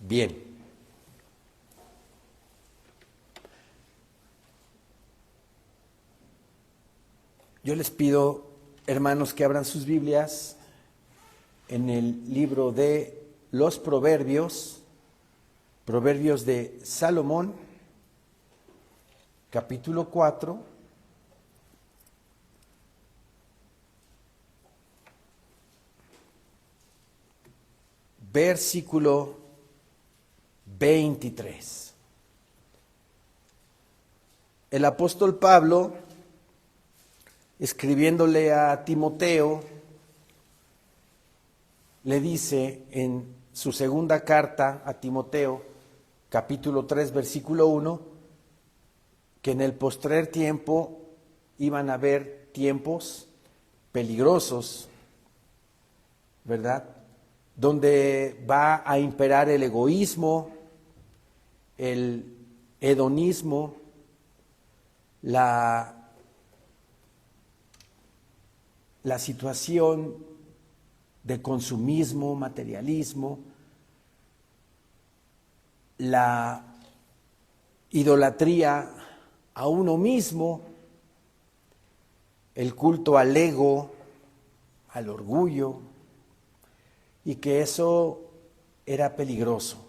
Bien. Yo les pido, hermanos, que abran sus Biblias en el libro de los Proverbios, Proverbios de Salomón, capítulo 4, versículo 23. El apóstol Pablo, escribiéndole a Timoteo, le dice en su segunda carta a Timoteo, capítulo 3, versículo 1, que en el postrer tiempo iban a haber tiempos peligrosos, ¿verdad? Donde va a imperar el egoísmo, el hedonismo, la situación de consumismo, materialismo, la idolatría a uno mismo, el culto al ego, al orgullo, y que eso era peligroso.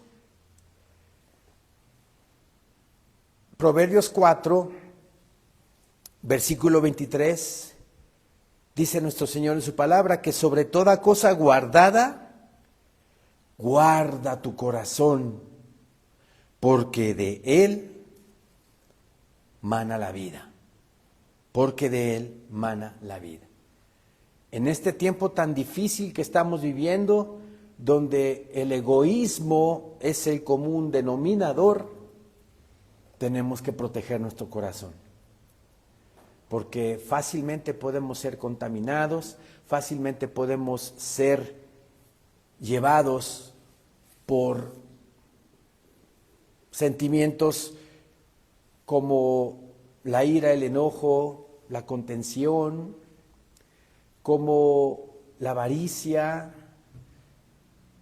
Proverbios 4, versículo 23, dice nuestro Señor en su palabra que sobre toda cosa guardada, guarda tu corazón, porque de él mana la vida. Porque de él mana la vida. En este tiempo tan difícil que estamos viviendo, donde el egoísmo es el común denominador, tenemos que proteger nuestro corazón. Porque fácilmente podemos ser contaminados, fácilmente podemos ser llevados por sentimientos como la ira, el enojo, la contención, como la avaricia,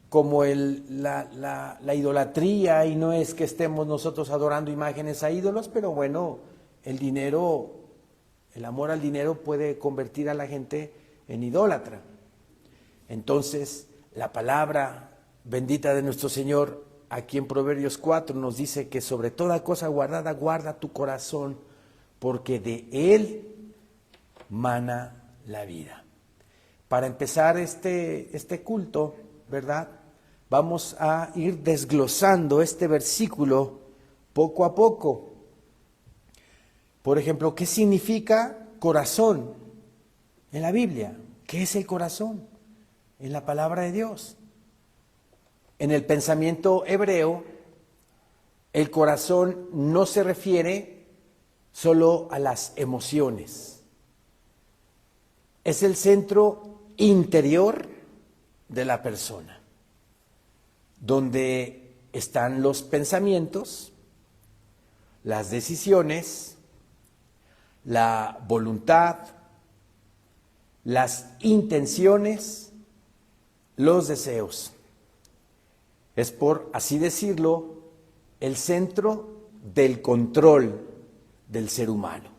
como la idolatría, y no es que estemos nosotros adorando imágenes a ídolos, pero bueno, el dinero, el amor al dinero puede convertir a la gente en idólatra. Entonces, la palabra bendita de nuestro Señor, aquí en Proverbios 4, nos dice que sobre toda cosa guardada, guarda tu corazón, porque de él mana la vida. Para empezar este culto, ¿verdad? Vamos a ir desglosando este versículo poco a poco. Por ejemplo, ¿qué significa corazón en la Biblia? ¿Qué es el corazón en la palabra de Dios? En el pensamiento hebreo, el corazón no se refiere solo a las emociones. Es el centro interior de la persona, donde están los pensamientos, las decisiones, la voluntad, las intenciones, los deseos. Es, por así decirlo, el centro del control del ser humano,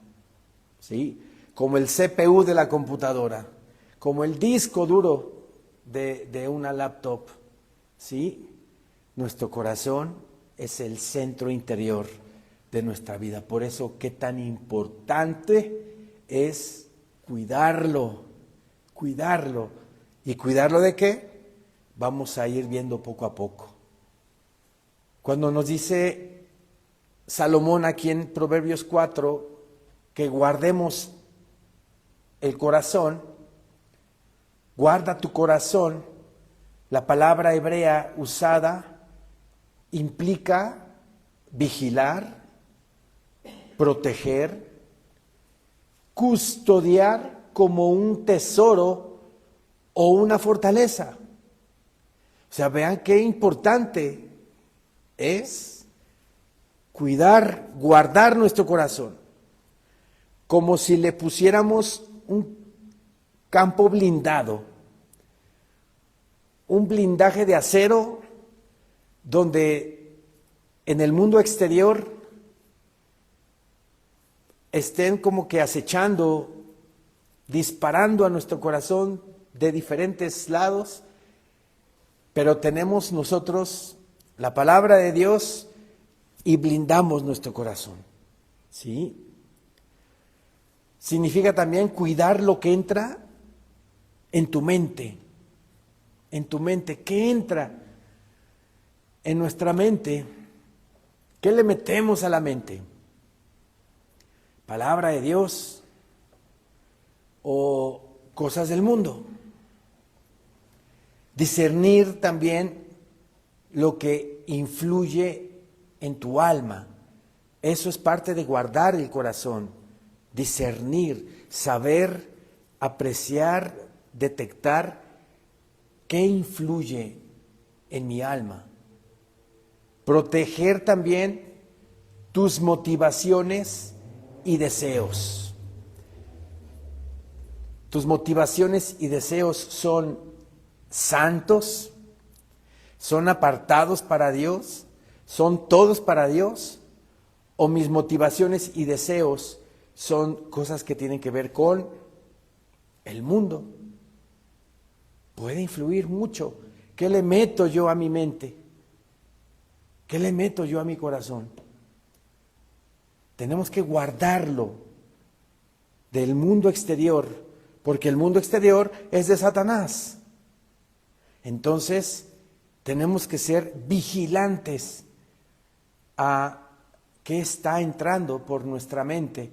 ¿sí? Como el CPU de la computadora, como el disco duro de una laptop, ¿sí? Nuestro corazón es el centro interior de nuestra vida. Por eso, qué tan importante es cuidarlo. ¿Y cuidarlo de qué? Vamos a ir viendo poco a poco. Cuando nos dice Salomón aquí en Proverbios 4 que guardemos el corazón, guarda tu corazón, la palabra hebrea usada implica vigilar, proteger, custodiar como un tesoro o una fortaleza. O sea, vean qué importante es cuidar, guardar nuestro corazón, como si le pusiéramos un campo blindado, un blindaje de acero donde en el mundo exterior estén como que acechando, disparando a nuestro corazón de diferentes lados, pero tenemos nosotros la palabra de Dios y blindamos nuestro corazón, ¿sí? Significa también cuidar lo que entra en tu mente, ¿qué entra en nuestra mente? ¿Qué le metemos a la mente? ¿Palabra de Dios o cosas del mundo? Discernir también lo que influye en tu alma. Eso es parte de guardar el corazón. Discernir, saber, apreciar, detectar qué influye en mi alma. Proteger también tus motivaciones y deseos. Tus motivaciones y deseos son santos, son apartados para Dios, son todos para Dios, o mis motivaciones y deseos son cosas que tienen que ver con el mundo. Puede influir mucho. ¿Qué le meto yo a mi mente? ¿Qué le meto yo a mi corazón? Tenemos que guardarlo del mundo exterior, porque el mundo exterior es de Satanás. Entonces, tenemos que ser vigilantes a qué está entrando por nuestra mente.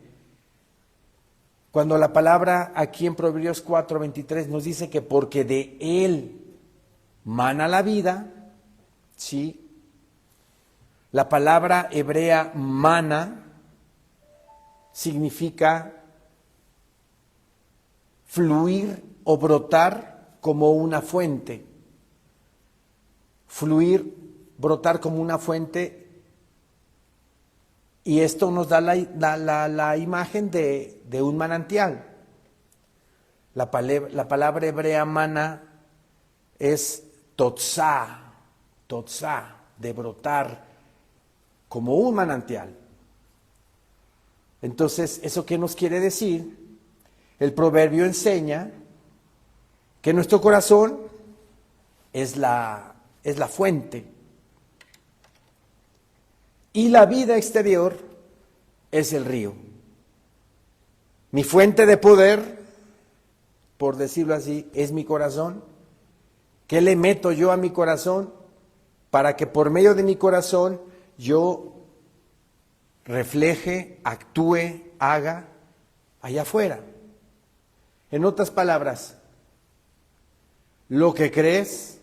Cuando la palabra aquí en Proverbios 4:23 nos dice que porque de él mana la vida, ¿sí? La palabra hebrea mana significa fluir o brotar como una fuente. Fluir, brotar como una fuente. Y esto nos da la imagen de un manantial. La palabra hebrea mana es totzá, de brotar como un manantial. Entonces, ¿eso qué nos quiere decir? El proverbio enseña que nuestro corazón es la fuente. Y la vida exterior es el río. Mi fuente de poder, por decirlo así, es mi corazón. ¿Qué le meto yo a mi corazón? Para que por medio de mi corazón yo refleje, actúe, haga allá afuera. En otras palabras, lo que crees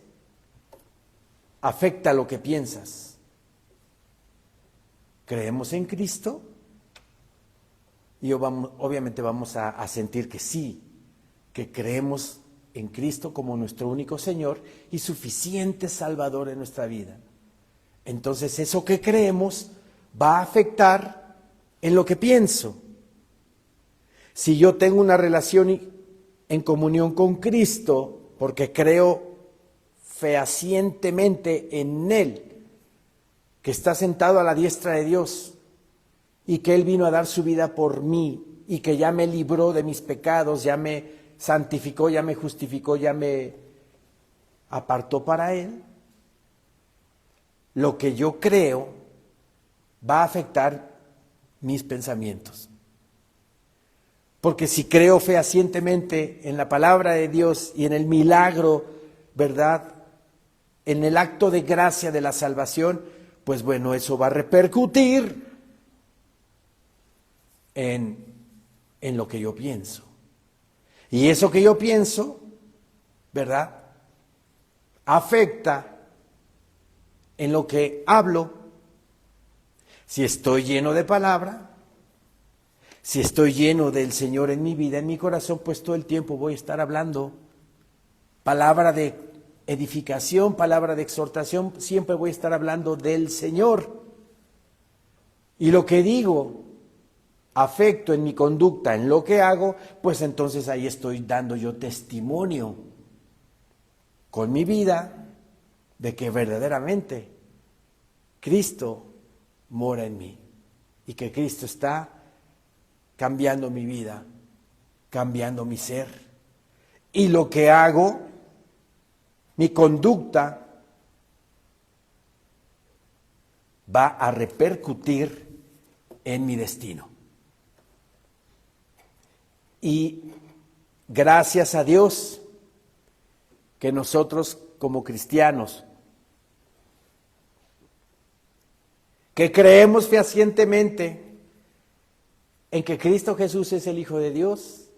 afecta lo que piensas. ¿Creemos en Cristo? Y obviamente vamos a sentir que sí, que creemos en Cristo como nuestro único Señor y suficiente Salvador en nuestra vida. Entonces eso que creemos va a afectar en lo que pienso. Si yo tengo una relación en comunión con Cristo, porque creo fehacientemente en Él, que está sentado a la diestra de Dios y que Él vino a dar su vida por mí y que ya me libró de mis pecados, ya me santificó, ya me justificó, ya me apartó para Él, lo que yo creo va a afectar mis pensamientos. Porque si creo fehacientemente en la palabra de Dios y en el milagro, ¿verdad?, en el acto de gracia de la salvación, pues bueno, eso va a repercutir en lo que yo pienso. Y eso que yo pienso, ¿verdad?, afecta en lo que hablo. Si estoy lleno de palabra, si estoy lleno del Señor en mi vida, en mi corazón, pues todo el tiempo voy a estar hablando palabra de edificación, palabra de exhortación, siempre voy a estar hablando del Señor. Y lo que digo afecto en mi conducta, en lo que hago, pues entonces ahí estoy dando yo testimonio con mi vida de que verdaderamente Cristo mora en mí y que Cristo está cambiando mi vida, cambiando mi ser. Y lo que hago, mi conducta, va a repercutir en mi destino. Y gracias a Dios que nosotros como cristianos, que creemos fehacientemente en que Cristo Jesús es el Hijo de Dios,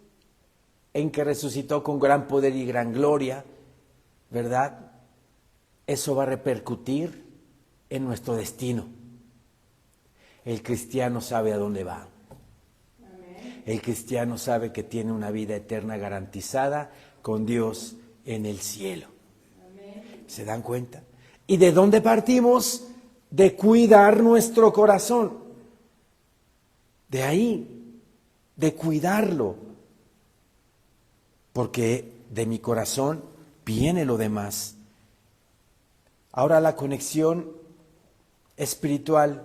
en que resucitó con gran poder y gran gloria, ¿verdad? Eso va a repercutir en nuestro destino. El cristiano sabe a dónde va. El cristiano sabe que tiene una vida eterna garantizada con Dios en el cielo. ¿Se dan cuenta? ¿Y de dónde partimos? De cuidar nuestro corazón. De ahí, de cuidarlo. Porque de mi corazón viene lo demás. Ahora la conexión espiritual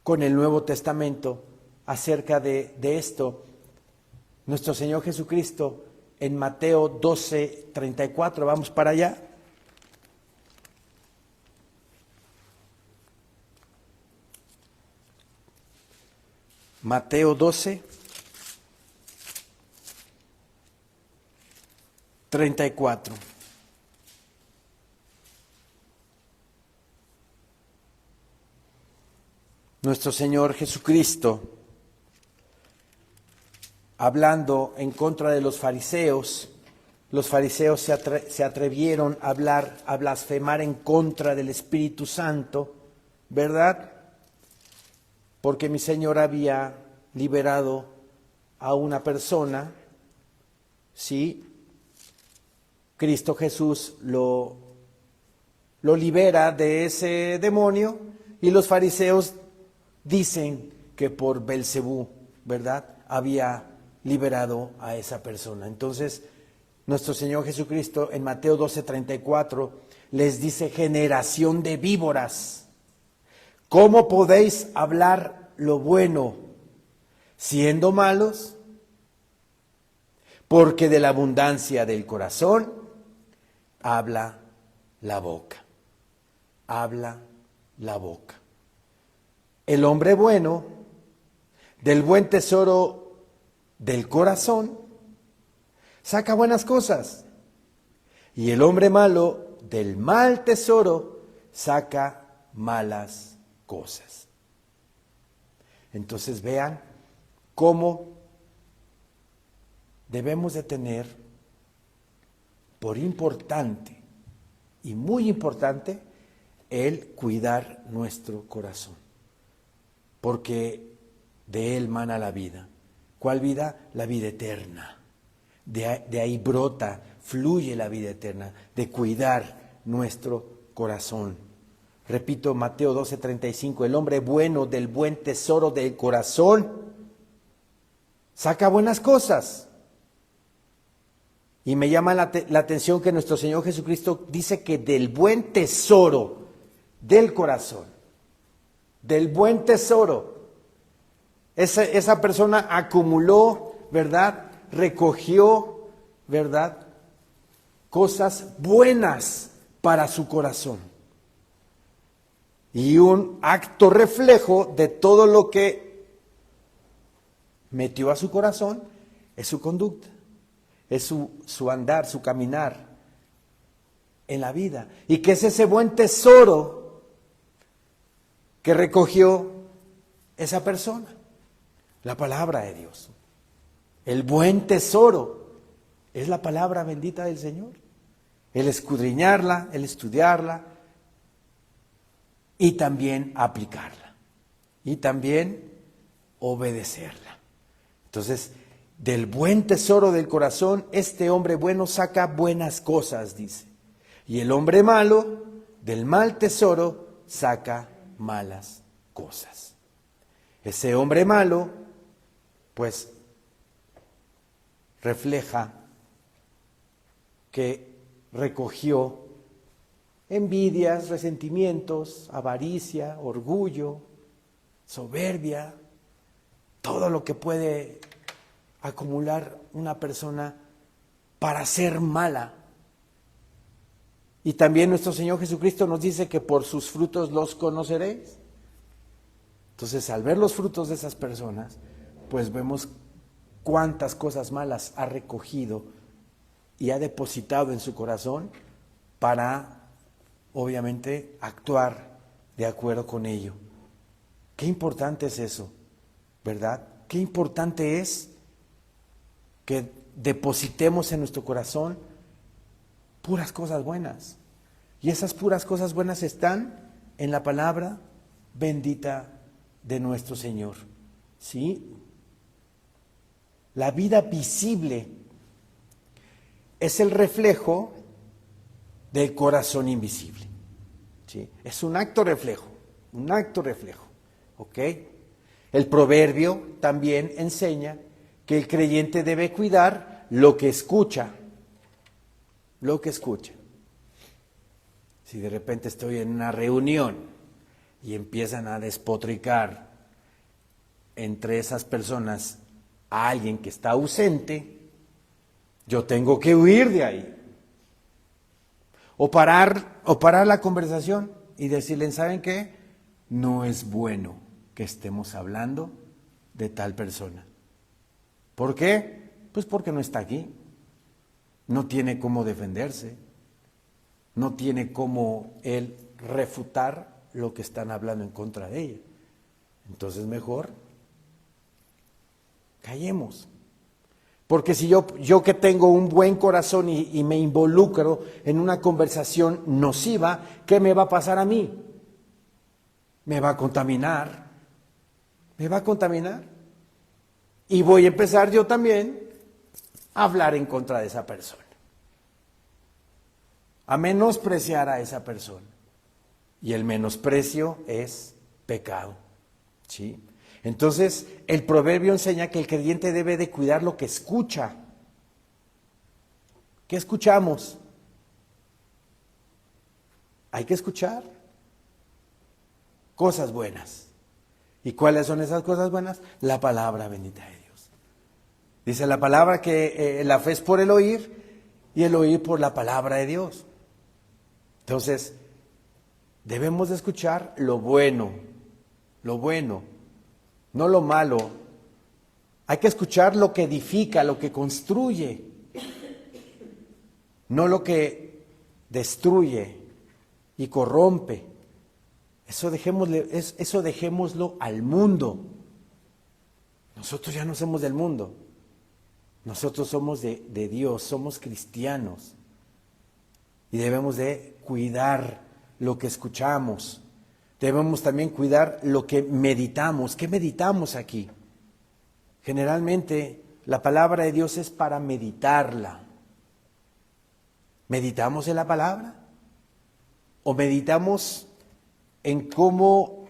con el Nuevo Testamento acerca de esto. Nuestro Señor Jesucristo en Mateo 12:34, vamos para allá. Mateo 12:34. Nuestro Señor Jesucristo, hablando en contra de los fariseos se atrevieron a hablar, a blasfemar en contra del Espíritu Santo, ¿verdad? Porque mi Señor había liberado a una persona, ¿sí? Cristo Jesús lo libera de ese demonio y los fariseos dicen que por Belcebú, ¿verdad?, había liberado a esa persona. Entonces, nuestro Señor Jesucristo en Mateo 12:34 les dice: generación de víboras, ¿cómo podéis hablar lo bueno siendo malos? Porque de la abundancia del corazón habla la boca. Habla la boca. El hombre bueno, del buen tesoro del corazón, saca buenas cosas. Y el hombre malo, del mal tesoro, saca malas cosas. Entonces vean cómo debemos de tener por importante y muy importante el cuidar nuestro corazón, porque de él mana la vida. ¿Cuál vida? La vida eterna. De ahí brota, fluye la vida eterna, de cuidar nuestro corazón. Repito, Mateo 12:35, el hombre bueno del buen tesoro del corazón saca buenas cosas. Y me llama la atención que nuestro Señor Jesucristo dice que del buen tesoro del corazón, del buen tesoro, esa persona acumuló, ¿verdad?, recogió, ¿verdad?, cosas buenas para su corazón. Y un acto reflejo de todo lo que metió a su corazón es su conducta, es su andar, su caminar en la vida. ¿Y qué es ese buen tesoro que recogió esa persona? La palabra de Dios. El buen tesoro es la palabra bendita del Señor. El escudriñarla, el estudiarla y también aplicarla. Y también obedecerla. Entonces, del buen tesoro del corazón, este hombre bueno saca buenas cosas, dice. Y el hombre malo, del mal tesoro, saca malas cosas. Ese hombre malo, pues, refleja que recogió envidias, resentimientos, avaricia, orgullo, soberbia, todo lo que puede acumular una persona para ser mala. Y también nuestro Señor Jesucristo nos dice que por sus frutos los conoceréis. Entonces, al ver los frutos de esas personas, pues vemos cuántas cosas malas ha recogido y ha depositado en su corazón para, obviamente, actuar de acuerdo con ello. Qué importante es eso, ¿verdad? Qué importante es que depositemos en nuestro corazón puras cosas buenas. Y esas puras cosas buenas están en la palabra bendita de nuestro Señor. ¿Sí? La vida visible es el reflejo del corazón invisible. ¿Sí? Es un acto reflejo, ¿ok? El proverbio también enseña que el creyente debe cuidar lo que escucha. Si de repente estoy en una reunión y empiezan a despotricar entre esas personas a alguien que está ausente, yo tengo que huir de ahí. O parar la conversación y decirles, ¿saben qué? No es bueno que estemos hablando de tal persona. ¿Por qué? Pues porque no está aquí. No tiene cómo defenderse. No tiene cómo él refutar lo que están hablando en contra de ella. Entonces mejor callemos. Porque si yo que tengo un buen corazón y me involucro en una conversación nociva, ¿qué me va a pasar a mí? Me va a contaminar. Y voy a empezar yo también a hablar en contra de esa persona. A menospreciar a esa persona. Y el menosprecio es pecado. ¿Sí? Entonces, el proverbio enseña que el creyente debe de cuidar lo que escucha. ¿Qué escuchamos? Hay que escuchar cosas buenas. ¿Y cuáles son esas cosas buenas? La palabra bendita de Dios. Dice la palabra que la fe es por el oír y el oír por la palabra de Dios. Entonces, debemos de escuchar lo bueno, no lo malo. Hay que escuchar lo que edifica, lo que construye, no lo que destruye y corrompe. Eso dejémoslo al mundo. Nosotros ya no somos del mundo. Nosotros somos de Dios, somos cristianos. Y debemos de cuidar lo que escuchamos. Debemos también cuidar lo que meditamos. ¿Qué meditamos aquí? Generalmente la palabra de Dios es para meditarla. ¿Meditamos en la palabra? ¿O meditamos en cómo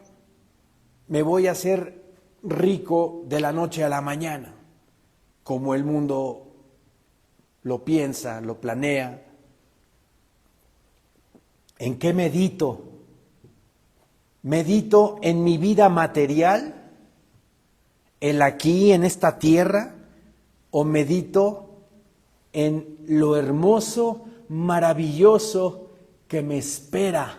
me voy a hacer rico de la noche a la mañana? Como el mundo lo piensa, lo planea. ¿En qué medito? ¿Medito en mi vida material, el aquí, en esta tierra? ¿O medito en lo hermoso, maravilloso que me espera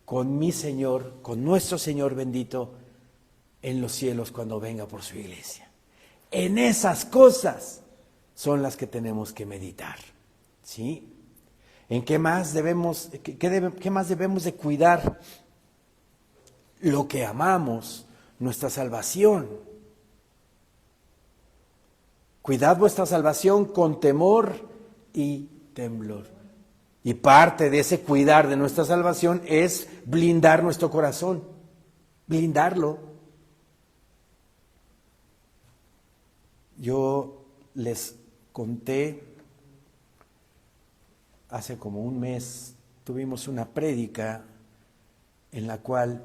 con mi Señor, con nuestro Señor bendito en los cielos cuando venga por su iglesia? En esas cosas son las que tenemos que meditar, ¿sí? ¿En qué más qué más debemos de cuidar? Lo que amamos, nuestra salvación. Cuidad vuestra salvación con temor y temblor. Y parte de ese cuidar de nuestra salvación es blindar nuestro corazón, blindarlo. Yo les conté, hace como un mes tuvimos una prédica en la cual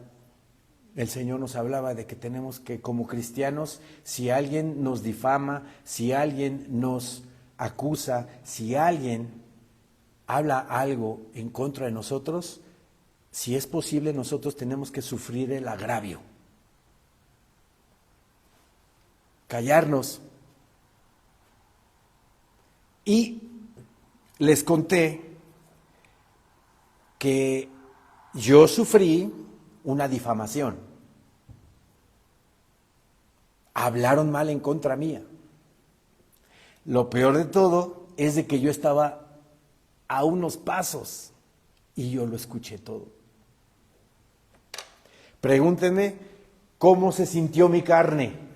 el Señor nos hablaba de que tenemos que, como cristianos, si alguien nos difama, si alguien nos acusa, si alguien habla algo en contra de nosotros, si es posible, nosotros tenemos que sufrir el agravio. Callarnos. Y les conté que yo sufrí una difamación. Hablaron mal en contra mía. Lo peor de todo es de que yo estaba a unos pasos y yo lo escuché todo. Pregúntenme cómo se sintió mi carne.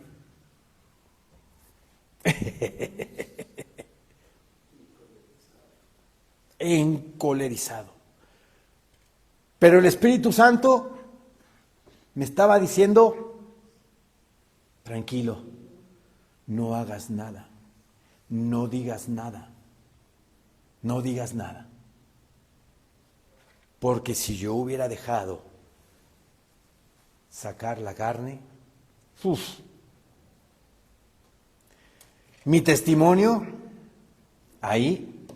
Encolerizado. Pero el Espíritu Santo me estaba diciendo, tranquilo, no hagas nada, no digas nada, no digas nada. Porque si yo hubiera dejado sacar la carne, mi testimonio ahí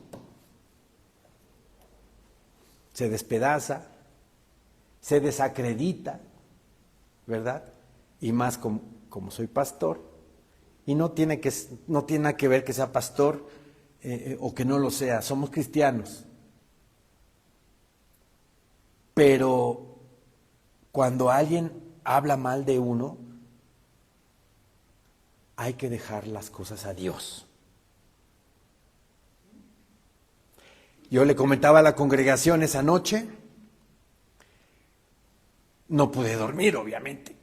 se despedaza, se desacredita, ¿verdad? Y más como soy pastor, y no tiene nada que ver que sea pastor o que no lo sea, somos cristianos. Pero cuando alguien habla mal de uno, hay que dejar las cosas a Dios. Yo le comentaba a la congregación esa noche, no pude dormir, obviamente,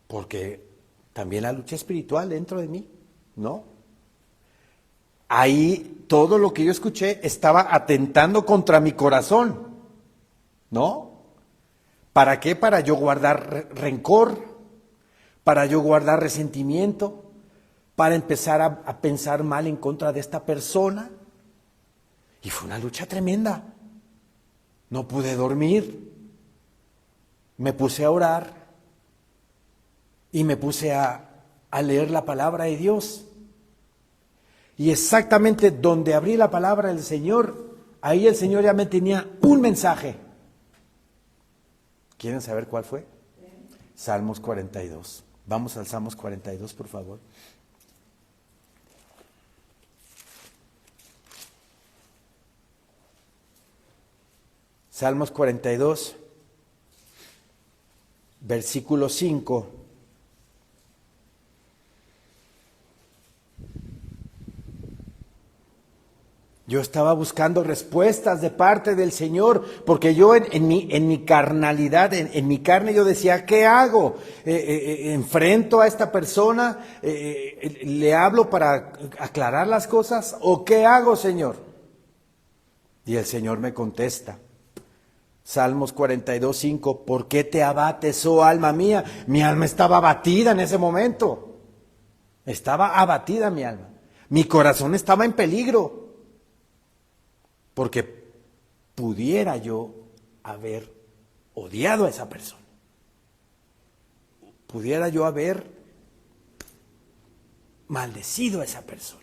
porque también la lucha espiritual dentro de mí, ¿no? Ahí todo lo que yo escuché estaba atentando contra mi corazón, ¿no? ¿Para qué? Para yo guardar rencor, para yo guardar resentimiento, para empezar a pensar mal en contra de esta persona. Y fue una lucha tremenda. No pude dormir. Me puse a orar y me puse a leer la palabra de Dios. Y exactamente donde abrí la palabra del Señor, ahí el Señor ya me tenía un mensaje. ¿Quieren saber cuál fue? Salmos 42. Vamos al Salmos 42, por favor. Salmos 42, versículo 5. Yo estaba buscando respuestas de parte del Señor, porque yo en mi carnalidad, en mi carne, yo decía, ¿qué hago? ¿Enfrento a esta persona? ¿Le hablo para aclarar las cosas? ¿O qué hago, Señor? Y el Señor me contesta. Salmos 42, 5, ¿por qué te abates, oh alma mía? Mi alma estaba abatida en ese momento. Estaba abatida mi alma. Mi corazón estaba en peligro. Porque pudiera yo haber odiado a esa persona. Pudiera yo haber maldecido a esa persona.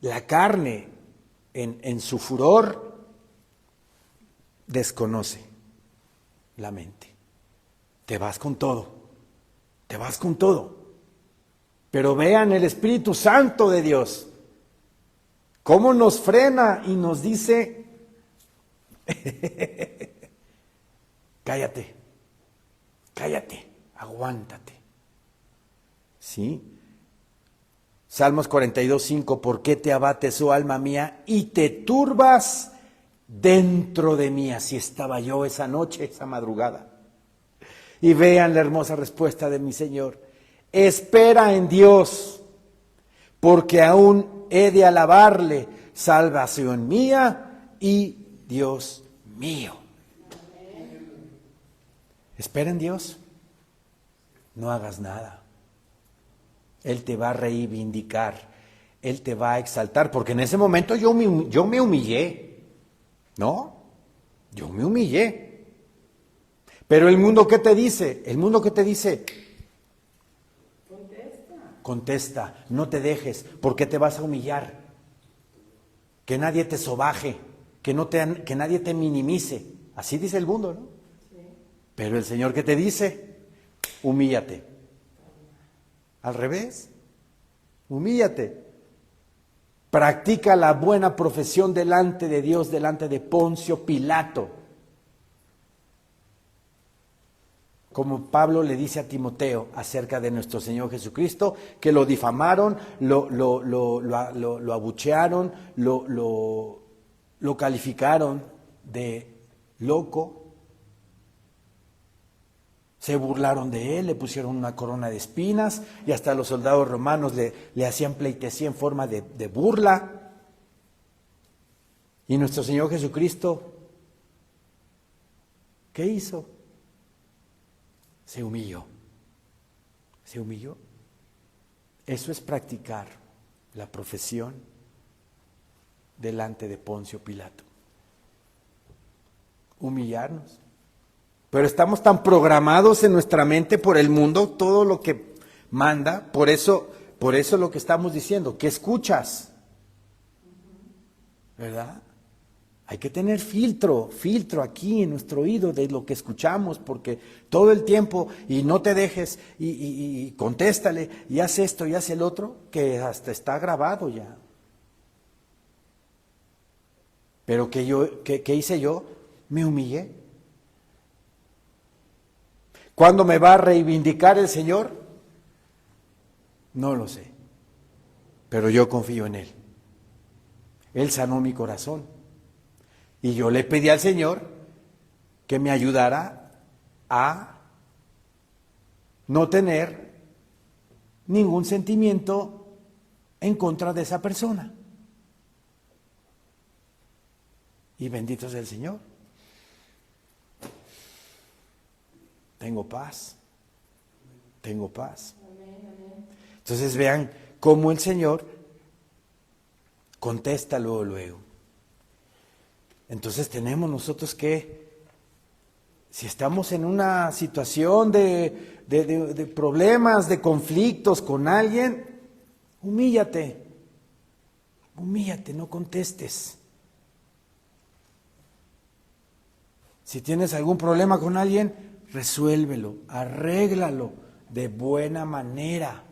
La carne, en su furor, desconoce la mente. Te vas con todo. Te vas con todo. Pero vean el Espíritu Santo de Dios. ¿Cómo nos frena y nos dice, cállate, cállate, aguántate? ¿Sí? Salmos 42, 5, ¿por qué te abates, oh alma mía, y te turbas dentro de mí? Así estaba yo esa noche, esa madrugada. Y vean la hermosa respuesta de mi Señor. Espera en Dios, porque aún he de alabarle, salvación mía y Dios mío. Espera en Dios, no hagas nada. Él te va a reivindicar, Él te va a exaltar, porque en ese momento yo me humillé, ¿no? Yo me humillé. Pero el mundo, ¿qué te dice? El mundo, ¿qué te dice? Contesta, no te dejes, ¿por qué te vas a humillar? Que nadie te sobaje, que nadie te minimice. Así dice el mundo, ¿no? Pero el Señor, ¿qué te dice? Humíllate. Al revés, humíllate. Practica la buena profesión delante de Dios, delante de Poncio Pilato. Como Pablo le dice a Timoteo acerca de nuestro Señor Jesucristo, que lo difamaron, lo abuchearon, lo calificaron de loco, se burlaron de él, le pusieron una corona de espinas y hasta los soldados romanos le hacían pleitesía en forma de burla. Y nuestro Señor Jesucristo, ¿qué hizo? Se humilló. Se humilló. Eso es practicar la profesión delante de Poncio Pilato. Humillarnos. Pero estamos tan programados en nuestra mente por el mundo, todo lo que manda, por eso lo que estamos diciendo, ¿qué escuchas? ¿Verdad? Hay que tener filtro aquí en nuestro oído de lo que escuchamos, porque todo el tiempo, y no te dejes, y contéstale, y haz esto, y haz el otro, que hasta está grabado ya. Pero ¿qué hice yo? Me humillé. ¿Cuándo me va a reivindicar el Señor? No lo sé, pero yo confío en Él. Él sanó mi corazón. Y yo le pedí al Señor que me ayudara a no tener ningún sentimiento en contra de esa persona. Y bendito sea el Señor. Tengo paz. Tengo paz. Entonces vean cómo el Señor contesta luego. Entonces tenemos nosotros que, si estamos en una situación de problemas, de conflictos con alguien, humíllate, no contestes. Si tienes algún problema con alguien, resuélvelo, arréglalo de buena manera.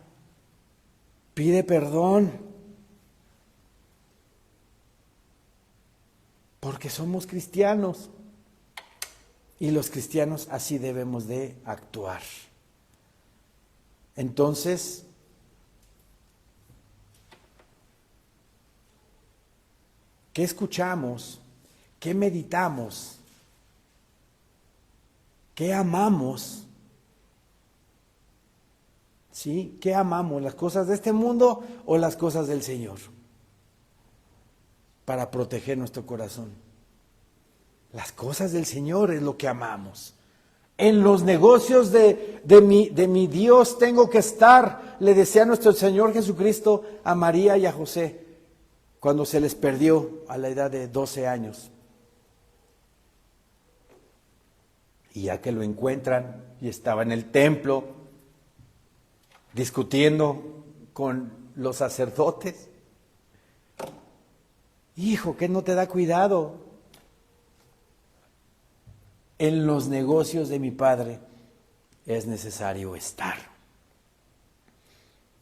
Pide perdón. Porque somos cristianos. Y los cristianos así debemos de actuar. Entonces, ¿qué escuchamos? ¿Qué meditamos? ¿Qué amamos? ¿Sí? ¿Qué amamos? ¿Las cosas de este mundo o las cosas del Señor? Para proteger nuestro corazón. Las cosas del Señor es lo que amamos. En los negocios de mi Dios tengo que estar, le decía nuestro Señor Jesucristo a María y a José, cuando se les perdió a la edad de 12 años. Y ya que lo encuentran y estaba en el templo discutiendo con los sacerdotes. Hijo, ¿qué no te da cuidado? En los negocios de mi Padre es necesario estar.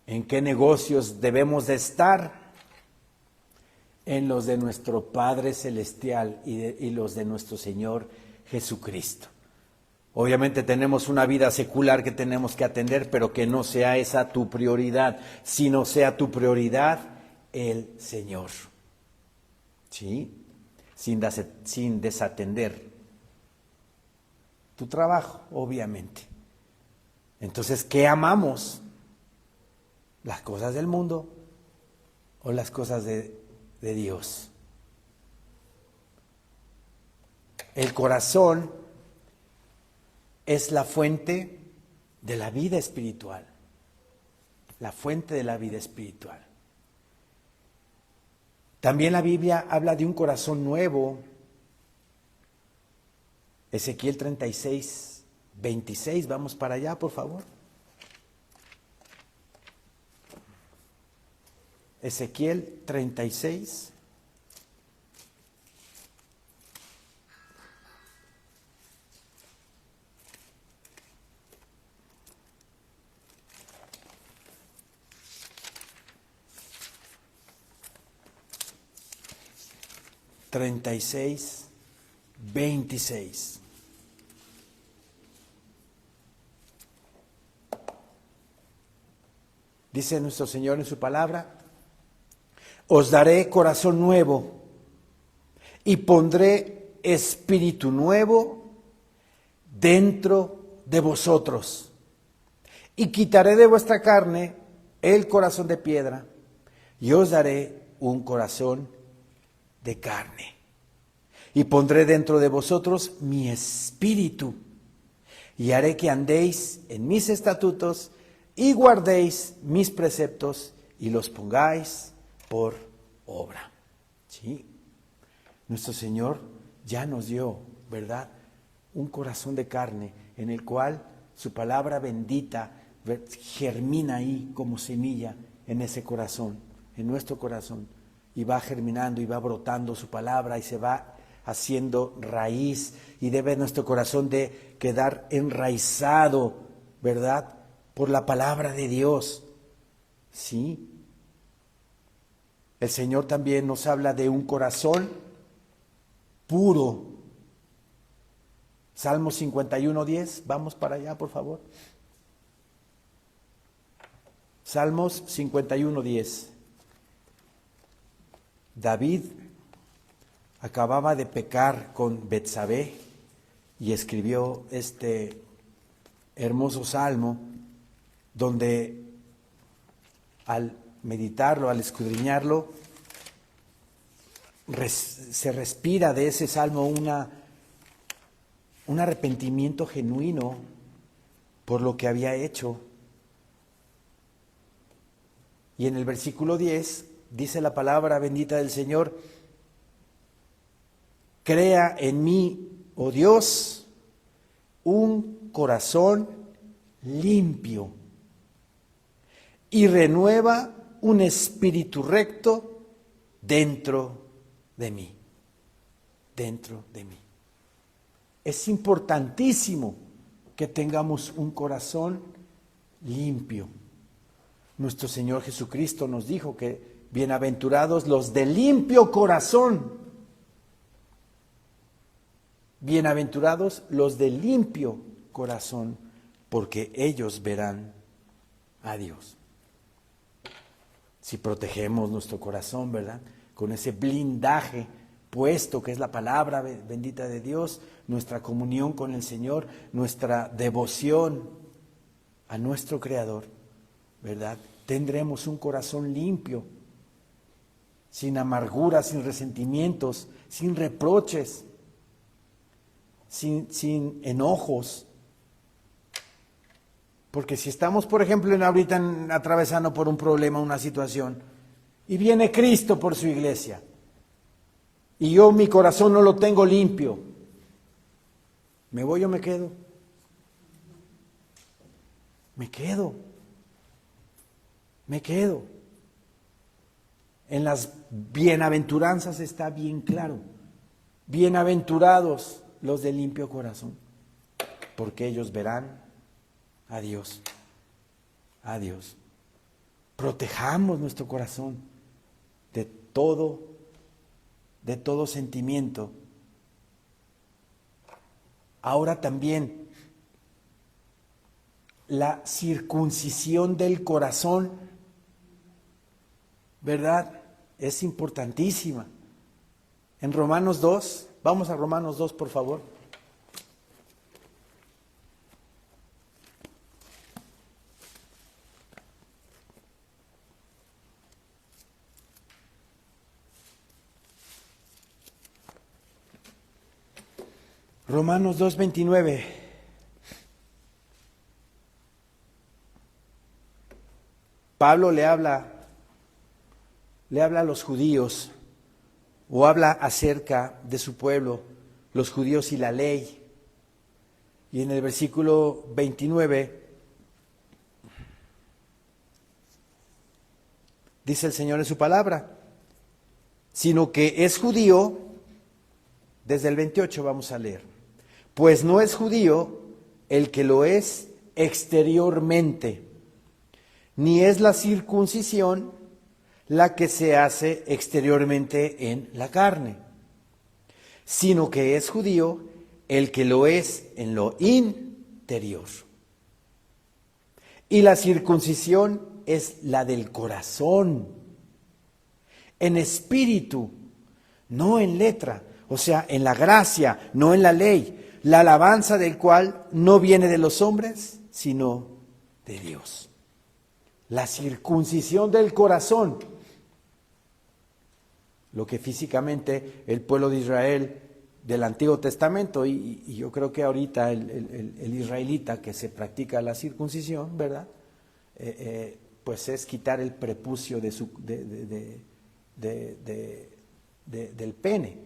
¿En qué negocios debemos de estar? En los de nuestro Padre Celestial y los de nuestro Señor Jesucristo. Obviamente tenemos una vida secular que tenemos que atender, pero que no sea esa tu prioridad, sino sea tu prioridad el Señor. ¿Sí? Sin desatender tu trabajo, obviamente. Entonces, ¿qué amamos? ¿Las cosas del mundo o las cosas de Dios? El corazón es la fuente de la vida espiritual. La fuente de la vida espiritual. También la Biblia habla de un corazón nuevo. Ezequiel 36, 26, vamos para allá, por favor. Ezequiel 36. 36, 26. Dice nuestro Señor en su palabra: os daré corazón nuevo y pondré espíritu nuevo dentro de vosotros. Y quitaré de vuestra carne el corazón de piedra y os daré un corazón de carne. Y pondré dentro de vosotros mi espíritu y haré que andéis en mis estatutos y guardéis mis preceptos y los pongáis por obra. ¿Sí? Nuestro Señor ya nos dio, ¿verdad?, un corazón de carne en el cual su palabra bendita germina ahí como semilla en ese corazón, en nuestro corazón, y va germinando y va brotando su palabra y se va haciendo raíz, y debe nuestro corazón de quedar enraizado, ¿verdad?, por la palabra de Dios. ¿Sí? El Señor también nos habla de un corazón puro. Salmo 51:10, vamos para allá, por favor. Salmos 51:10. David acababa de pecar con Betsabé y escribió este hermoso salmo donde al meditarlo, al escudriñarlo, se respira de ese salmo un arrepentimiento genuino por lo que había hecho. Y en el versículo 10 dice la palabra bendita del Señor: crea en mí, oh Dios, un corazón limpio y renueva un espíritu recto dentro de mí. Dentro de mí. Es importantísimo que tengamos un corazón limpio. Nuestro Señor Jesucristo nos dijo que bienaventurados los de limpio corazón. Bienaventurados los de limpio corazón, porque ellos verán a Dios. Si protegemos nuestro corazón, ¿verdad?, con ese blindaje puesto que es la palabra bendita de Dios, nuestra comunión con el Señor, nuestra devoción a nuestro Creador, ¿verdad?, tendremos un corazón limpio, sin amargura, sin resentimientos, sin reproches, sin enojos. Porque si estamos, por ejemplo, ahorita atravesando por un problema, una situación, y viene Cristo por su iglesia, y yo mi corazón no lo tengo limpio, ¿me voy o me quedo? Me quedo. En las bienaventuranzas está bien claro: bienaventurados los de limpio corazón, porque ellos verán a Dios. A Dios. Protejamos nuestro corazón de todo sentimiento. Ahora también la circuncisión del corazón, ¿verdad?, es importantísima. En Romanos 2, vamos a Romanos 2, por favor. Romanos 2:29. Pablo le habla a los judíos, o habla acerca de su pueblo, los judíos y la ley. Y en el versículo 29 dice el Señor en su palabra: sino que es judío, desde el 28 vamos a leer, pues no es judío el que lo es exteriormente, ni es la circuncisión la que se hace exteriormente en la carne, sino que es judío el que lo es en lo interior. Y la circuncisión es la del corazón, en espíritu, no en letra, o sea, en la gracia, no en la ley, la alabanza del cual no viene de los hombres, sino de Dios. La circuncisión del corazón, lo que físicamente el pueblo de Israel del Antiguo Testamento, y yo creo que ahorita el israelita que se practica la circuncisión, ¿verdad? Pues es quitar el prepucio del pene.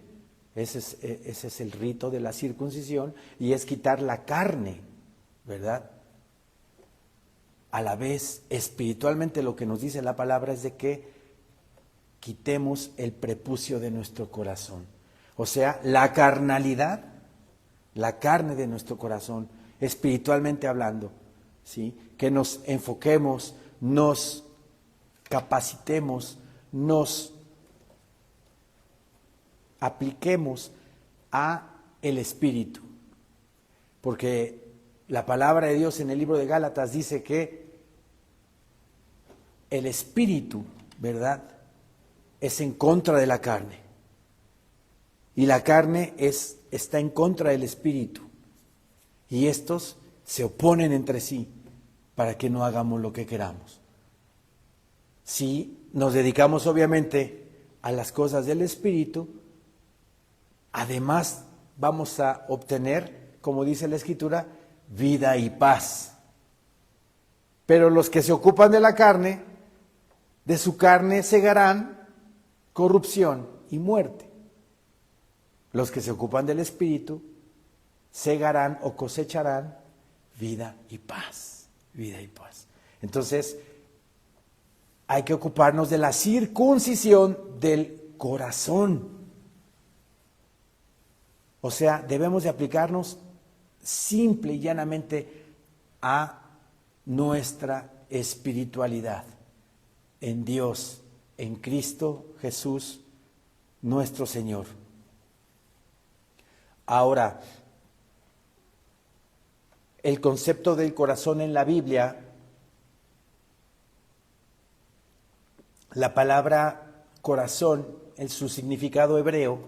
Ese es el rito de la circuncisión, y es quitar la carne, ¿verdad? A la vez, espiritualmente lo que nos dice la palabra es de que quitemos el prepucio de nuestro corazón. O sea, la carnalidad, la carne de nuestro corazón, espiritualmente hablando, ¿sí? Que nos enfoquemos, nos capacitemos, nos apliquemos a el Espíritu. Porque la palabra de Dios en el libro de Gálatas dice que el Espíritu, ¿verdad?, es en contra de la carne. Y la carne está en contra del Espíritu. Y estos se oponen entre sí para que no hagamos lo que queramos. Si nos dedicamos obviamente a las cosas del Espíritu, además vamos a obtener, como dice la Escritura, vida y paz. Pero los que se ocupan de la carne, de su carne segarán corrupción y muerte. Los que se ocupan del Espíritu segarán o cosecharán vida y paz. Vida y paz. Entonces, hay que ocuparnos de la circuncisión del corazón. O sea, debemos de aplicarnos simple y llanamente a nuestra espiritualidad en Dios, en Cristo Jesús, nuestro Señor. Ahora, el concepto del corazón en la Biblia, la palabra corazón, en su significado hebreo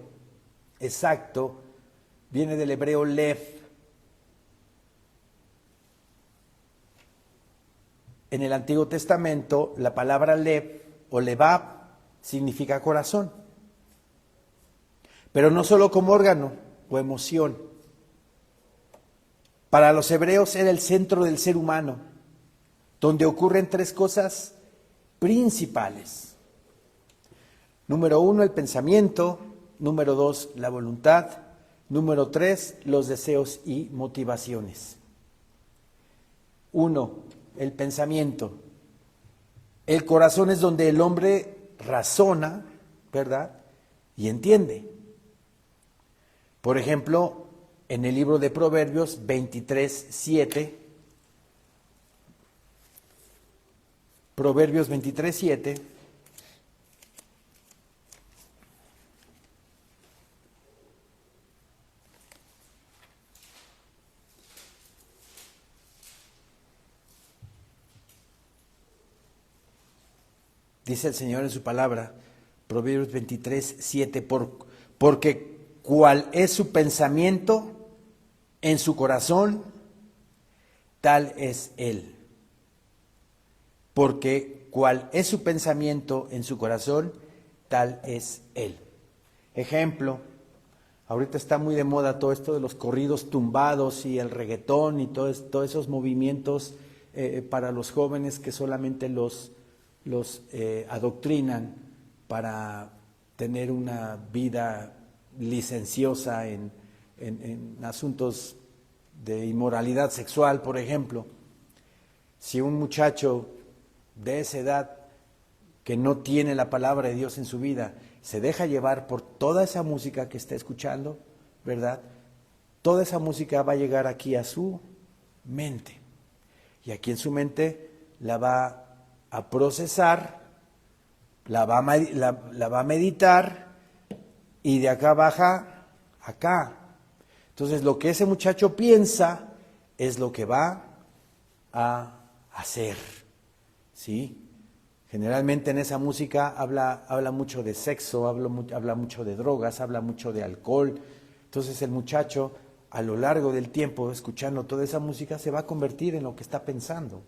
exacto, viene del hebreo lev. En el Antiguo Testamento, la palabra lev o levab significa corazón, pero no solo como órgano o emoción. Para los hebreos era el centro del ser humano, donde ocurren tres cosas principales. Número 1, el pensamiento. Número 2, la voluntad. Número 3, los deseos y motivaciones. 1, el pensamiento. El corazón es donde el hombre razona, ¿verdad?, y entiende. Por ejemplo, en el libro de Proverbios 23:7, Proverbios 23:7, dice el Señor en su palabra, Proverbios 23:7, porque cuál es su pensamiento en su corazón, tal es él. Porque cuál es su pensamiento en su corazón, tal es él. Ejemplo, ahorita está muy de moda todo esto de los corridos tumbados y el reggaetón y todos esos movimientos para los jóvenes que solamente los adoctrinan para tener una vida licenciosa en asuntos de inmoralidad sexual, por ejemplo. Si un muchacho de esa edad que no tiene la palabra de Dios en su vida se deja llevar por toda esa música que está escuchando, ¿verdad?, toda esa música va a llegar aquí a su mente, y aquí en su mente la va a procesar, la va a meditar, y de acá baja acá. Entonces lo que ese muchacho piensa es lo que va a hacer, ¿sí? Generalmente en esa música habla mucho de sexo, habla mucho de drogas, habla mucho de alcohol. Entonces el muchacho, a lo largo del tiempo, escuchando toda esa música, se va a convertir en lo que está pensando.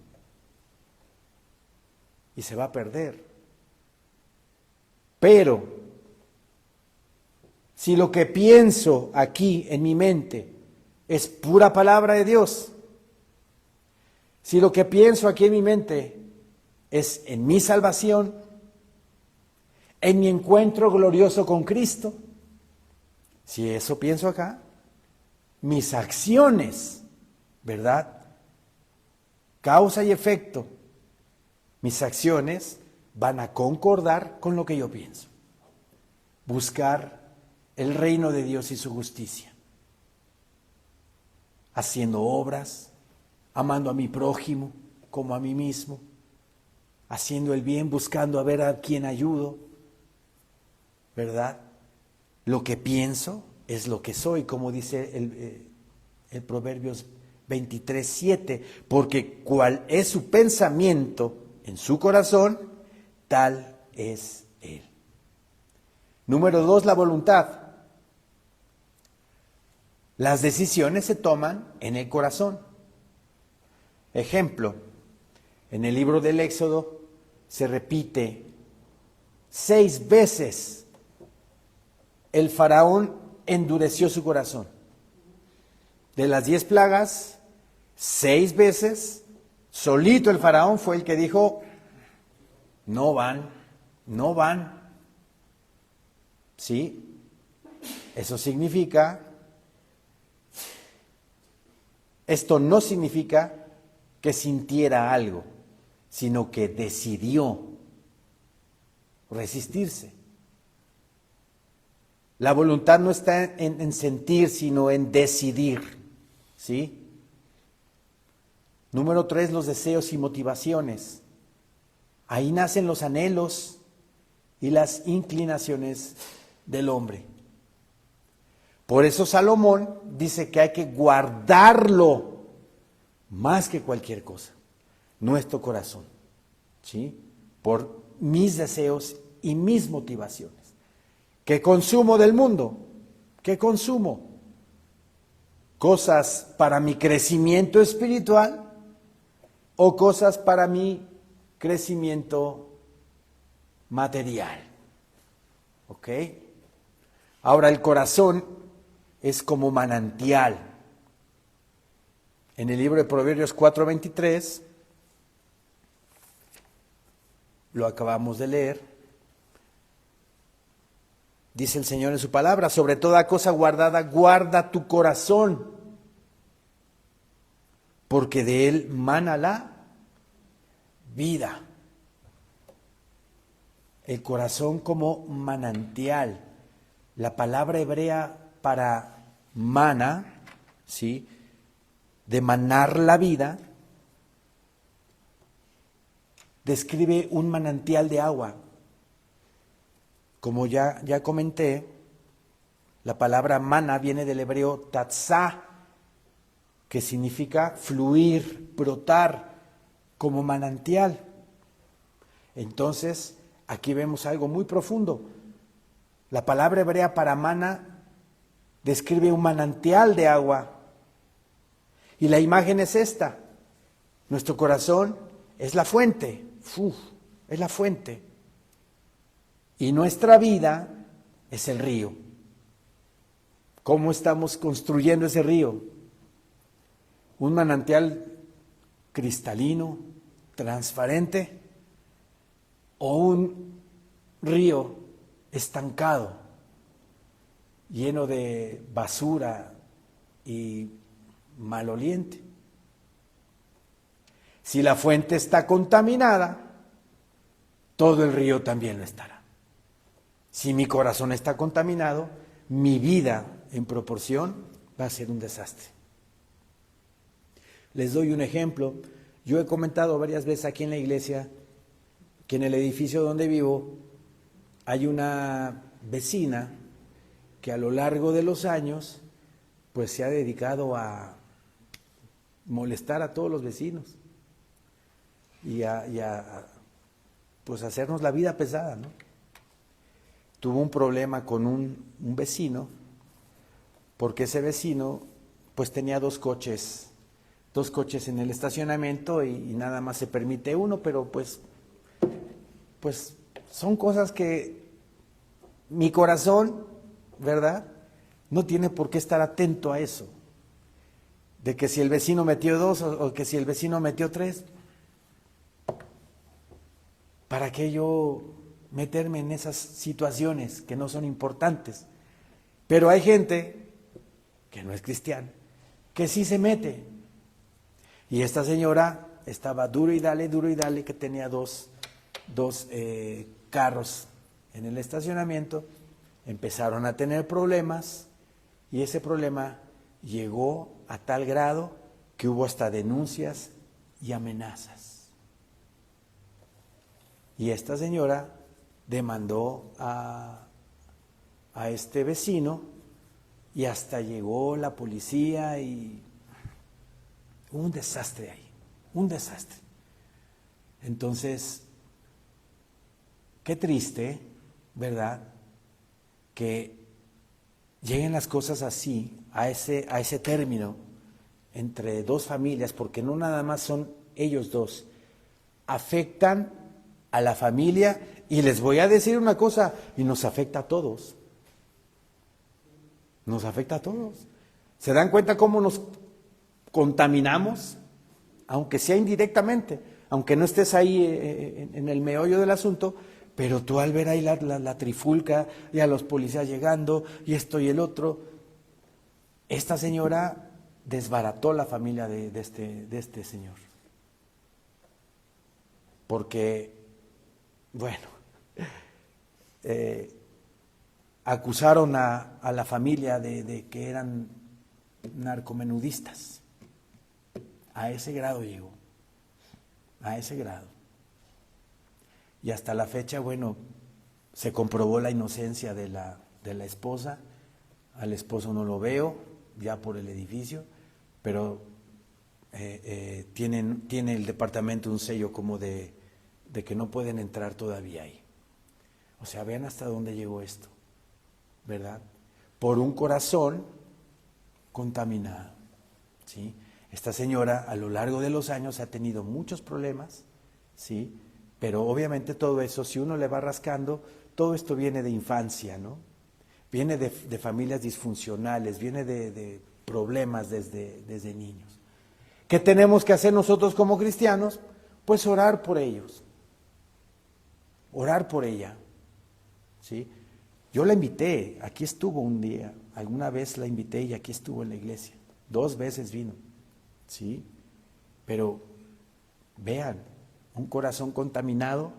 Y se va a perder. Pero, si lo que pienso aquí en mi mente es pura palabra de Dios, si lo que pienso aquí en mi mente es en mi salvación, en mi encuentro glorioso con Cristo, si eso pienso acá, mis acciones, ¿verdad? Causa y efecto, mis acciones van a concordar con lo que yo pienso. Buscar el reino de Dios y su justicia, haciendo obras, amando a mi prójimo como a mí mismo, haciendo el bien, buscando a ver a quién ayudo, ¿verdad? Lo que pienso es lo que soy, como dice el Proverbios 23:7, porque cual es su pensamiento en su corazón, tal es él. Número 2, la voluntad. Las decisiones se toman en el corazón. Ejemplo, en el libro del Éxodo se repite 6 veces el faraón endureció su corazón. De las 10 plagas, 6 veces, solito el faraón fue el que dijo, no van. ¿Sí? Eso significa, esto no significa que sintiera algo, sino que decidió resistirse. La voluntad no está en sentir, sino en decidir, ¿sí? Número 3, los deseos y motivaciones. Ahí nacen los anhelos y las inclinaciones del hombre. Por eso Salomón dice que hay que guardarlo más que cualquier cosa, nuestro corazón, ¿sí? Por mis deseos y mis motivaciones. ¿Qué consumo del mundo? ¿Qué consumo? ¿Cosas para mi crecimiento espiritual o cosas para mi crecimiento material? ¿Ok? Ahora el corazón es como manantial. En el libro de Proverbios 4:23, lo acabamos de leer, dice el Señor en su palabra, sobre toda cosa guardada, guarda tu corazón, porque de él mana la vida. El corazón como manantial. La palabra hebrea para mana, ¿sí?, de manar la vida, describe un manantial de agua. Como ya comenté, la palabra mana viene del hebreo tatzá, que significa fluir, brotar, como manantial. Entonces, aquí vemos algo muy profundo. La palabra hebrea para mana describe un manantial de agua. Y la imagen es esta. Nuestro corazón es la fuente. Es la fuente. Y nuestra vida es el río. ¿Cómo estamos construyendo ese río? Un manantial cristalino, transparente, o un río estancado, lleno de basura y maloliente. Si la fuente está contaminada, todo el río también lo estará. Si mi corazón está contaminado, mi vida en proporción va a ser un desastre. Les doy un ejemplo. Yo he comentado varias veces aquí en la iglesia que en el edificio donde vivo hay una vecina que a lo largo de los años pues se ha dedicado a molestar a todos los vecinos y a pues hacernos la vida pesada, ¿no? Tuvo un problema con un vecino, porque ese vecino pues tenía dos coches en el estacionamiento y nada más se permite uno, pero pues son cosas que mi corazón, ¿verdad?, no tiene por qué estar atento a eso, de que si el vecino metió dos o que si el vecino metió tres, ¿para qué yo meterme en esas situaciones que no son importantes? Pero hay gente que no es cristiana, que sí se mete. Y esta señora estaba duro y dale, que tenía dos carros en el estacionamiento, empezaron a tener problemas y ese problema llegó a tal grado que hubo hasta denuncias y amenazas. Y esta señora demandó a este vecino y hasta llegó la policía y un desastre ahí, un desastre. Entonces, qué triste, ¿verdad?, que lleguen las cosas así, a ese término, entre dos familias, porque no nada más son ellos dos, afectan a la familia y les voy a decir una cosa, y nos afecta a todos. Nos afecta a todos. ¿Se dan cuenta cómo nos contaminamos? Aunque sea indirectamente, aunque no estés ahí en el meollo del asunto, pero tú al ver ahí la trifulca y a los policías llegando y esto y el otro, esta señora desbarató la familia de este señor. Porque, bueno, acusaron a la familia de que eran narcomenudistas. A ese grado llegó, a ese grado. Y hasta la fecha, bueno, se comprobó la inocencia de la esposa. Al esposo no lo veo, ya por el edificio, pero tiene el departamento un sello como de que no pueden entrar todavía ahí. O sea, vean hasta dónde llegó esto, ¿verdad? Por un corazón contaminado, ¿sí? Esta señora a lo largo de los años ha tenido muchos problemas, ¿sí? Pero obviamente todo eso, si uno le va rascando, todo esto viene de infancia, ¿no? Viene de familias disfuncionales, viene de problemas desde niños. ¿Qué tenemos que hacer nosotros como cristianos? Pues orar por ellos, orar por ella, ¿sí? Yo la invité, aquí estuvo un día, alguna vez la invité y aquí estuvo en la iglesia, 2 veces vino, ¿sí? Pero vean, un corazón contaminado,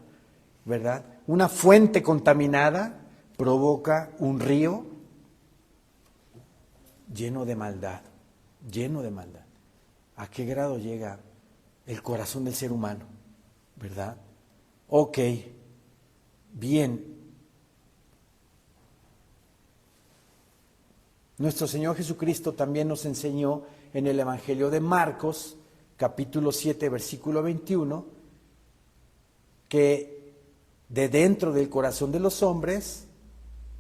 ¿verdad? Una fuente contaminada provoca un río lleno de maldad, lleno de maldad. ¿A qué grado llega el corazón del ser humano? ¿Verdad? Ok, bien. Nuestro Señor Jesucristo también nos enseñó en el Evangelio de Marcos, capítulo 7, versículo 21, que de dentro del corazón de los hombres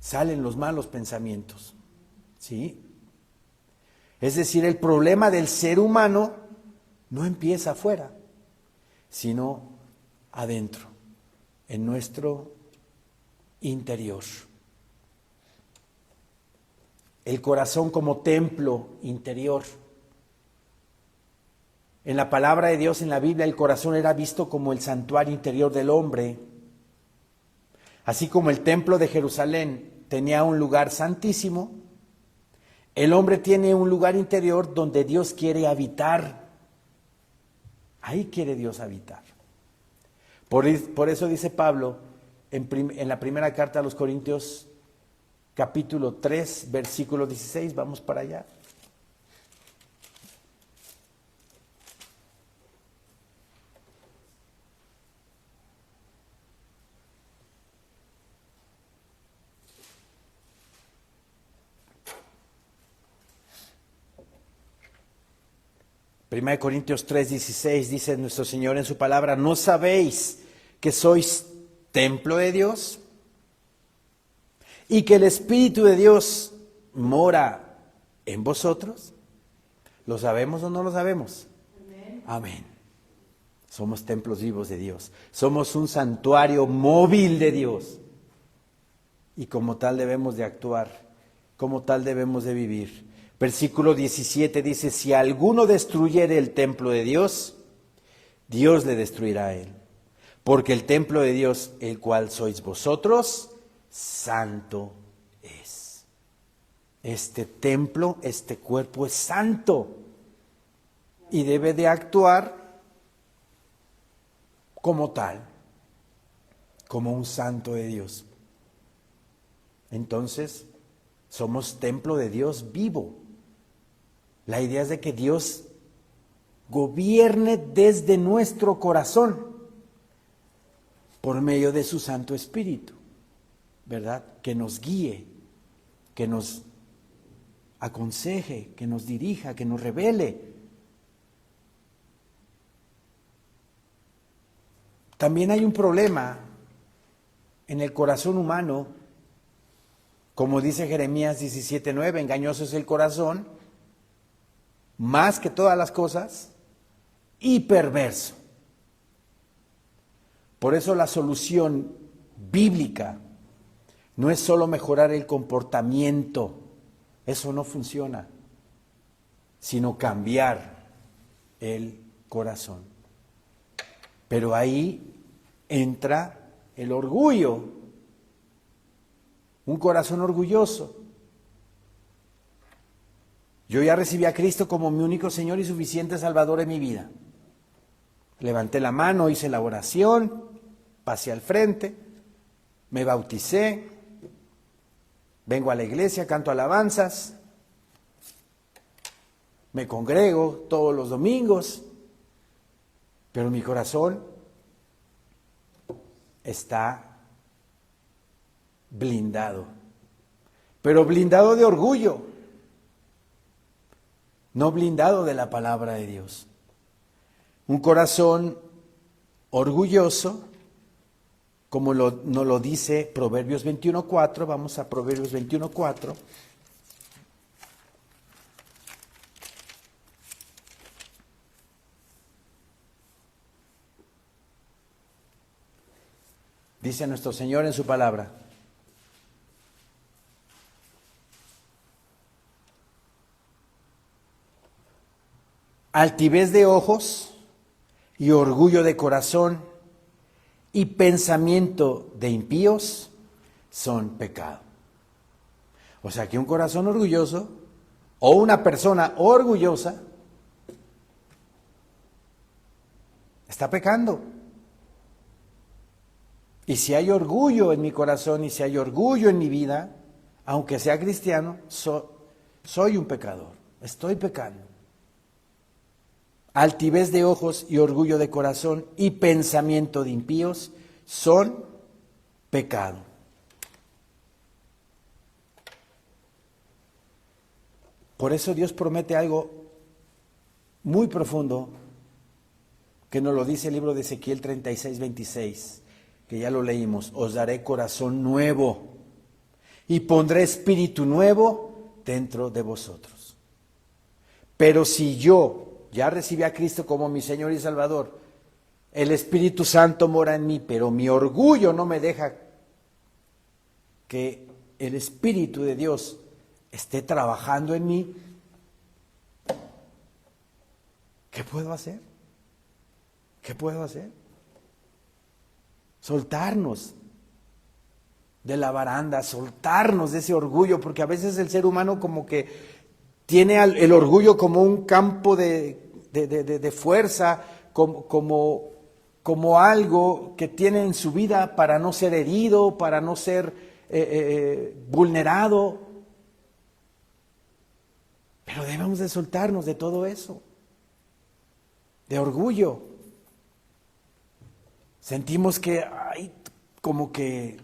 salen los malos pensamientos, ¿sí? Es decir, el problema del ser humano no empieza afuera, sino adentro, en nuestro interior. El corazón como templo interior. En la palabra de Dios, en la Biblia, el corazón era visto como el santuario interior del hombre. Así como el templo de Jerusalén tenía un lugar santísimo, el hombre tiene un lugar interior donde Dios quiere habitar. Ahí quiere Dios habitar. Por eso dice Pablo en la primera carta a los Corintios, capítulo 3, versículo 16, vamos para allá. 1 Corintios 3:16 dice nuestro Señor en su palabra, ¿no sabéis que sois templo de Dios? Y que el Espíritu de Dios mora en vosotros. ¿Lo sabemos o no lo sabemos? Amén. Amén. Somos templos vivos de Dios. Somos un santuario móvil de Dios. Y como tal debemos de actuar, como tal debemos de vivir. Versículo 17 dice, si alguno destruyere el templo de Dios, Dios le destruirá a él. Porque el templo de Dios, el cual sois vosotros, santo es. Este templo, este cuerpo es santo y debe de actuar como tal, como un santo de Dios. Entonces, somos templo de Dios vivo. La idea es de que Dios gobierne desde nuestro corazón por medio de su Santo Espíritu, ¿verdad? Que nos guíe, que nos aconseje, que nos dirija, que nos revele. También hay un problema en el corazón humano, como dice Jeremías 17:9, engañoso es el corazón, más que todas las cosas, y perverso. Por eso la solución bíblica no es solo mejorar el comportamiento, eso no funciona, sino cambiar el corazón. Pero ahí entra el orgullo, un corazón orgulloso. Yo ya recibí a Cristo como mi único Señor y suficiente Salvador en mi vida. Levanté la mano, hice la oración, pasé al frente, me bauticé, vengo a la iglesia, canto alabanzas, me congrego todos los domingos, pero mi corazón está blindado, pero blindado de orgullo, no blindado de la palabra de Dios. Un corazón orgulloso, como nos lo dice Proverbios 21:4, vamos a Proverbios 21:4. Dice nuestro Señor en su palabra: altivez de ojos y orgullo de corazón y pensamiento de impíos son pecado. O sea que un corazón orgulloso o una persona orgullosa está pecando. Y si hay orgullo en mi corazón y si hay orgullo en mi vida, aunque sea cristiano, soy un pecador, estoy pecando. Altivez de ojos y orgullo de corazón y pensamiento de impíos son pecado. Por eso Dios promete algo muy profundo, que nos lo dice el libro de Ezequiel 36:26, que ya lo leímos: os daré corazón nuevo y pondré espíritu nuevo dentro de vosotros. Pero si yo ya recibí a Cristo como mi Señor y Salvador, el Espíritu Santo mora en mí, pero mi orgullo no me deja que el Espíritu de Dios esté trabajando en mí, ¿qué puedo hacer? ¿Qué puedo hacer? Soltarnos de la baranda, soltarnos de ese orgullo, porque a veces el ser humano como que tiene el orgullo como un campo de fuerza, como algo que tiene en su vida para no ser herido, para no ser vulnerado. Pero debemos de soltarnos de todo eso, de orgullo. Sentimos que, como que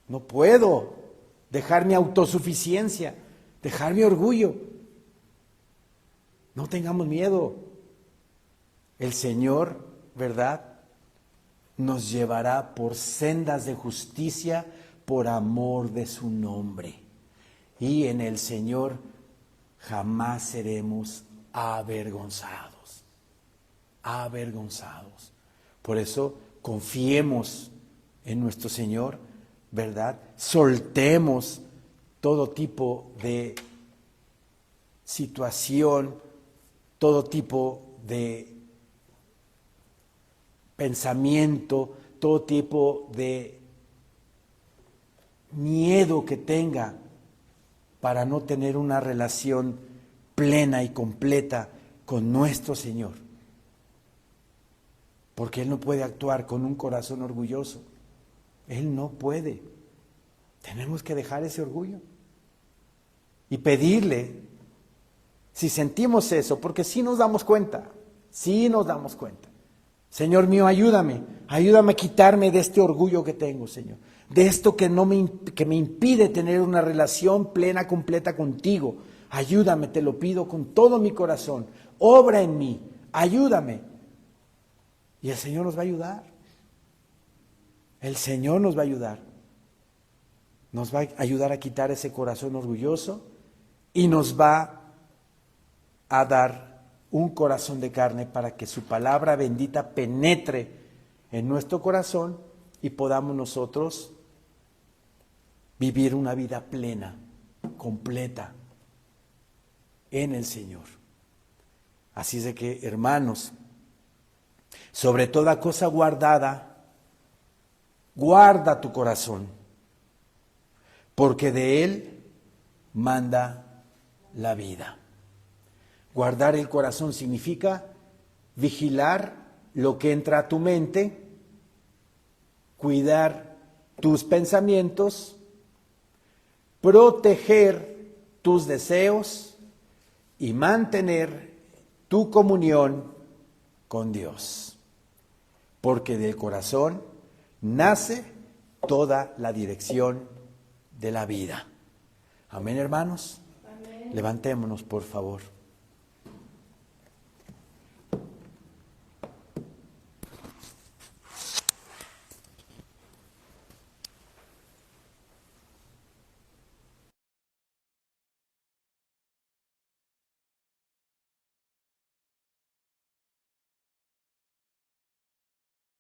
no puedo dejar mi autosuficiencia, dejar mi orgullo. No tengamos miedo. El Señor, ¿verdad?, nos llevará por sendas de justicia por amor de su nombre. Y en el Señor jamás seremos avergonzados. Avergonzados. Por eso confiemos en nuestro Señor, ¿verdad? Soltemos todo tipo de situación, todo tipo de pensamiento, todo tipo de miedo que tenga para no tener una relación plena y completa con nuestro Señor. Porque Él no puede actuar con un corazón orgulloso. Él no puede. Tenemos que dejar ese orgullo y pedirle, si sentimos eso, porque sí nos damos cuenta, Señor mío, ayúdame a quitarme de este orgullo que tengo, Señor, de esto que me impide tener una relación plena, completa contigo. Ayúdame, te lo pido con todo mi corazón, obra en mí, ayúdame. Y el Señor nos va a ayudar, el Señor nos va a ayudar a quitar ese corazón orgulloso y nos va a dar un corazón de carne para que su palabra bendita penetre en nuestro corazón y podamos nosotros vivir una vida plena, completa en el Señor. Así es de que, hermanos, sobre toda cosa guardada, guarda tu corazón, porque de él manda la vida. Guardar el corazón significa vigilar lo que entra a tu mente, cuidar tus pensamientos, proteger tus deseos y mantener tu comunión con Dios. Porque del corazón nace toda la dirección de la vida. Amén, hermanos. Amén. Levantémonos, por favor.